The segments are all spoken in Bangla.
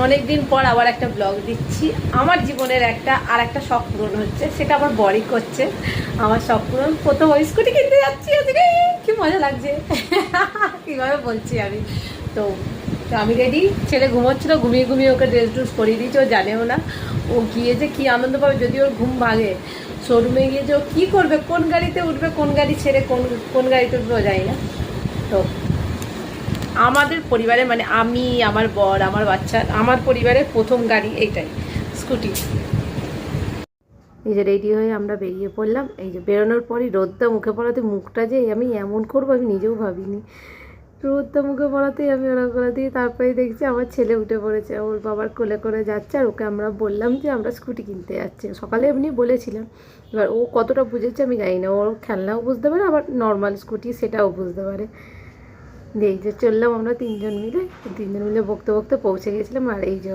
অনেক দিন পর আবার একটা ব্লগ দিচ্ছি। আমার জীবনের আর একটা শখ পূরণ হচ্ছে, সেটা আমার বড়ি করছে। আমার শখ পূরণ, প্রথম স্কুটি কিনতে যাচ্ছি আজকে, কি মজা লাগছে কীভাবে বলছি আমি। তো আমি রেডি, ছেলে ঘুমোচ্ছিল, ঘুমিয়ে ঘুমিয়ে ওকে ড্রেস ড্রেস করিয়ে দিয়েছি, ও জানেও না। ও গিয়ে যে কী আনন্দ পাবে যদি ওর ঘুম ভাঙে। শোরুমে গিয়ে যে ও কী করবে, কোন গাড়িতে উঠবে, কোন গাড়ি ছেড়ে কোন গাড়িতে উঠবে ও জানি না। তো আমাদের পরিবারে মানে আমি, আমার বর, আমার বাচ্চা, আমার পরিবারের প্রথম গাড়ি এইটাই, স্কুটি। এই যে রেডি হয়ে আমরা বেরিয়ে পড়লাম। এই যে বেরোনোর পরই রোদটা মুখে পড়াতে, মুখটা যে আমি এমন করবো আমি নিজেও ভাবিনি। রোদটা মুখে পড়াতেই আমি ওরা করে দিই। তারপরেই দেখছি আমার ছেলে উঠে পড়েছে, ওর বাবার কোলে করে যাচ্ছে। আর ওকে আমরা বললাম যে আমরা স্কুটি কিনতে যাচ্ছি, সকালে এমনি বলেছিলাম। এবার ও কতটা বুঝেছে আমি জানি না, ওর খেলনাও বুঝতে পারে, আবার নর্মাল স্কুটি সেটাও বুঝতে পারে। এই যে চললাম আমরা তিনজন মিলে বকতে বকতে পৌঁছে গেছিলাম। আর এই যে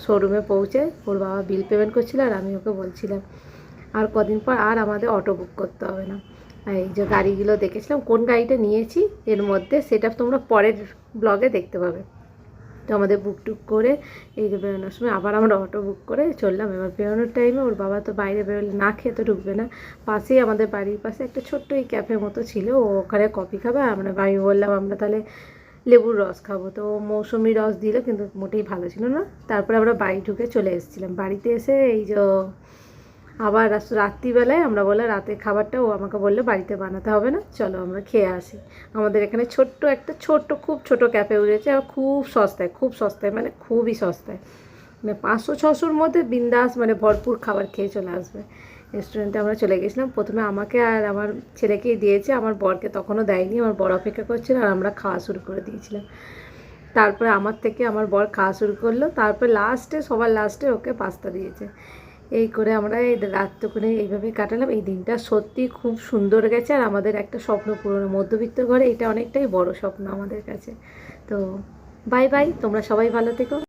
শোরুমে পৌঁছে ওর বাবা বিল পেমেন্ট করছিল, আর আমি ওকে বলছিলাম আর কদিন পর আর আমাদের অটো বুক করতে হবে না। আর এই যে গাড়িগুলো দেখেছিলাম, কোন গাড়িটা নিয়েছি এর মধ্যে সেটা তোমরা পরের ব্লগে দেখতে পাবে। তো আমাদের বুক টুক করে এই যে বেরোনোর সময় আবার আমরা অটো বুক করে চললাম। এবার বেরোনোর টাইমে ওর বাবা তো বাইরে বেরোলে না খেয়ে তো ঢুকবে না। পাশেই আমাদের বাড়ির পাশে একটা ছোট্ট এই ক্যাফে মতো ছিল, ও ওখানে কফি খাবে। আমি বললাম আমরা তাহলে লেবুর রস খাবো, তো মৌসুমি রস দিল, কিন্তু মোটেই ভালো ছিল না। তারপরে আমরা বাড়ি ঢুকে চলে এসেছিলাম। বাড়িতে এসে এই যে আবার রাত্রিবেলায় আমরা বলে রাতের খাবারটা ও আমাকে বললো বাড়িতে বানাতে হবে না, চলো আমরা খেয়ে আসি। আমাদের এখানে খুব ছোট ক্যাফে উঠেছে, আর খুব সস্তায় মানে খুবই সস্তায়, মানে 500-600-র মধ্যে বিন্দাস মানে ভরপুর খাবার খেয়ে চলে আসবে। রেস্টুরেন্টে আমরা চলে গেছিলাম। প্রথমে আমাকে আর আমার ছেলেকেই দিয়েছে, আমার বরকে তখনও দেয়নি, আমার বর অপেক্ষা করছিল আর আমরা খাওয়া শুরু করে দিয়েছিলাম। তারপরে আমার থেকে আমার বর খাওয়া শুরু করলো, তারপরে সবার লাস্টে ওকে পাস্তা দিয়েছে। এই করে আমরা এই রাতটুকুনে এইভাবে কাটালাম। এই দিনটা সত্যি খুব সুন্দর গেছে, আর আমাদের একটা স্বপ্ন পূরণ, মধ্যবিত্ত ঘরে এটা অনেকটাই বড় স্বপ্ন আমাদের কাছে। তো বাই বাই, তোমরা সবাই ভালো থেকো।